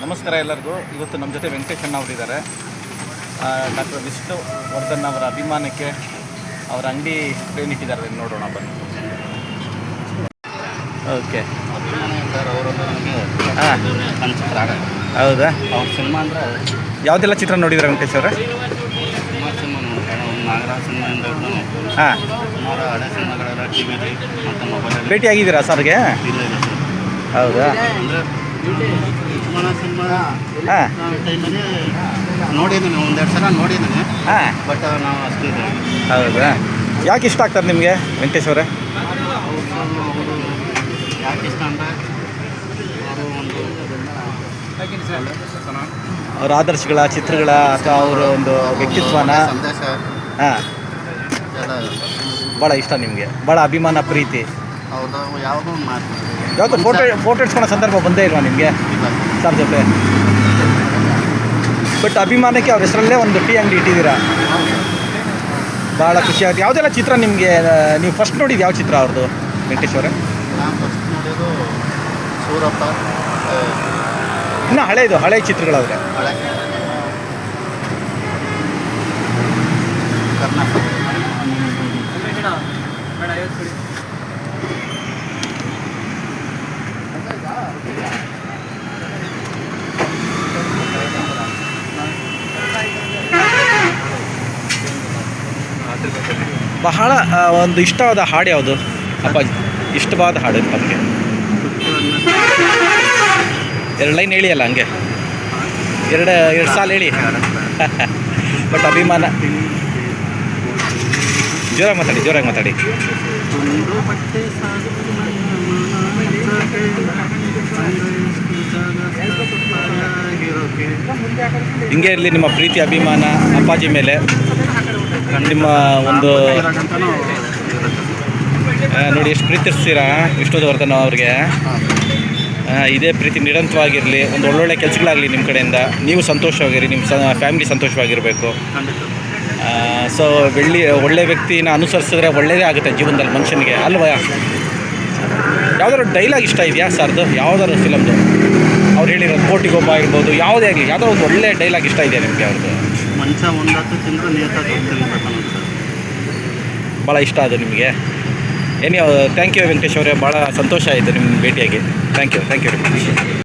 ನಮಸ್ಕಾರ ಎಲ್ಲರಿಗೂ. ಇವತ್ತು ನಮ್ಮ ಜೊತೆ ವೆಂಕಟೇಶ್ ಅಣ್ಣ ಅವರಿದ್ದಾರೆ. ಡಾಕ್ಟರ್ ವಿಷ್ಣು ವರ್ಧನ್ ಅವರ ಅಭಿಮಾನಕ್ಕೆ ಅವರ ಅಂಗಡಿ ಇಟ್ಟಿದ್ದಾರೆ, ನೋಡೋಣ ಬನ್ನಿ. ಓಕೆ, ಹಾಂ, ಹೌದಾ? ಅವ್ರ ಸಿನಿಮಾ ಅಂದರೆ ಯಾವುದೆಲ್ಲ ಚಿತ್ರ ನೋಡಿದ್ದಾರೆ ವೆಂಕಟೇಶ್ ಅವರೇ? ಸುಮಾರು ಸಿನಿಮಾ ನೋಡ್ತಾರೆ. ನಾಗರಾಜ್ ಸಿನಿಮಾಯಿಂದ ಹಾಂ, ಸುಮಾರು ಹಳೆ ಸಿನಿಮಾಗಳೆಲ್ಲ ಟಿ ವಿಲಿ ಮತ್ತು ಮೊಬೈಲಲ್ಲಿ ಭೇಟಿ ಆಗಿದ್ದೀರಾ ಸರ್ಗೆ? ಇಲ್ಲ ಸರ್. ಹೌದಾ? ಅಂದರೆ ಸುಮಾರು ಸಿನಿಮಾ ಹಾಂ ಟೈಮಲ್ಲಿ ನೋಡಿದ್ದೀನಿ, ಒಂದೆರಡು ಸಲ ನೋಡಿದ್ದೀನಿ. ಹಾಂ, ಬಟ್ ನಾವು ಅಷ್ಟೇ ಇದೆ. ಹೌದಾ? ಯಾಕೆ ಇಷ್ಟ ಆಗ್ತಾರೆ ನಿಮಗೆ ವೆಂಕಟೇಶ್ ಅವರೇ? ಅವರು ಯಾಕೆ ಇಷ್ಟ ಅಂದರೆ ಅವರು ಒಂದು ಅವ್ರ ಆದರ್ಶಗಳ ಚಿತ್ರಗಳ ಅಥವಾ ಅವರ ಒಂದು ವ್ಯಕ್ತಿತ್ವನ ಸಂದೇಶ ಹಾಂ ಎಲ್ಲ ಭಾಳ ಇಷ್ಟ ನಿಮಗೆ, ಭಾಳ ಅಭಿಮಾನ ಪ್ರೀತಿ. ಅವ್ರದ್ದು ಯಾವುದೋ ಒಂದು ಮಾತು ಯಾವುದು ಫೋಟೋ ಇಡ್ಸ್ಕೊಳ್ಳೋ ಸಂದರ್ಭ ಬಂದೇ ಇಲ್ವಾ ನಿಮಗೆ ಇಲ್ಲ ಸರ್ ಜೊತೆ? ಬಟ್ ಅಭಿಮಾನಕ್ಕೆ ಅವ್ರ ಹೆಸರಲ್ಲೇ ಒಂದು ಟೀ ಅಂಗಡಿ ಇಟ್ಟಿದ್ದೀರಾ, ಭಾಳ ಖುಷಿ ಆಗುತ್ತೆ. ಯಾವುದೆಲ್ಲ ಚಿತ್ರ ನಿಮಗೆ ನೀವು ಫಸ್ಟ್ ನೋಡಿದ್ದು ಯಾವ ಚಿತ್ರ ಅವ್ರದ್ದು ವೆಂಕಟೇಶ್ ಅವರೇ? ನಾನು ಫಸ್ಟ್ ನೋಡಿದ್ದು ಸೂರಪ್ಪ, ಇನ್ನೂ ಹಳೆ ಚಿತ್ರಗಳವ್ರೆ. ಹಳೆ ಕರ್ನಾಟಕ. ಬಹಳ ಒಂದು ಇಷ್ಟವಾದ ಹಾಡು ಯಾವುದು ಅಪ್ಪಾಜಿ? ಇಷ್ಟವಾದ ಹಾಡು ನಮಗೆ ಎರಡು ಲೈನ್ ಹೇಳಿ ಅಲ್ಲ, ಹಂಗೆ ಎರಡು ಸಾಲ ಹೇಳಿ. ಬಟ್ ಅಭಿಮಾನ ಜೋರಾಗಿ ಮಾತಾಡಿ. ಹಿಂಗೆ ಇರಲಿ ನಿಮ್ಮ ಪ್ರೀತಿ ಅಭಿಮಾನ ಅಪ್ಪಾಜಿ ಮೇಲೆ. ನಿಮ್ಮ ಒಂದು ನೋಡಿ ಎಷ್ಟು ಪ್ರೀತಿಸ್ತೀರಾ ವಿಷ್ಣುವರ್ಧನ್ ಅವ್ರಿಗೆ. ಇದೇ ಪ್ರೀತಿ ನಿರಂತರವಾಗಿರಲಿ, ಒಂದು ಒಳ್ಳೊಳ್ಳೆ ಕೆಲಸಗಳಾಗಲಿ ನಿಮ್ಮ ಕಡೆಯಿಂದ. ನೀವು ಸಂತೋಷವಾಗಿರಿ, ನಿಮ್ಮ ಫ್ಯಾಮಿಲಿ ಸಂತೋಷವಾಗಿರಬೇಕು. ಸೊ ಒಳ್ಳೆ ವ್ಯಕ್ತಿನ ಅನುಸರಿಸಿದ್ರೆ ಒಳ್ಳೆಯದೇ ಆಗುತ್ತೆ ಜೀವನದಲ್ಲಿ ಮನುಷ್ಯನಿಗೆ, ಅಲ್ವಾ? ಯಾವ್ದಾದ್ರು ಡೈಲಾಗ್ ಇಷ್ಟ ಇದೆಯಾ ಸರ್ದು? ಯಾವ್ದಾದ್ರು ಫಿಲಮ್ದು ಅವ್ರು ಹೇಳಿರೋದು ಕೋಟಿಗೊಬ್ಬ ಇರ್ಬೋದು, ಯಾವುದೇ ಆಗಲಿ, ಯಾವುದೋ ಒಂದು ಒಳ್ಳೆ ಡೈಲಾಗ್ ಇಷ್ಟ ಇದೆಯಾ ನಿಮಗೆ ಅವ್ರದ್ದು? ಮನುಷ್ಯ ಒಂದತ್ತು ತಿಂದರೂ ನೇತಾಗಿ ಭಾಳ ಇಷ್ಟ ಅದು ನಿಮಗೆ. ಥ್ಯಾಂಕ್ ಯು ವೆಂಕಟೇಶ್ ಅವರೇ, ಭಾಳ ಸಂತೋಷ ಆಯಿತು ನಿಮ್ಮ ಭೇಟಿಯಾಗಿ. Thank you very much.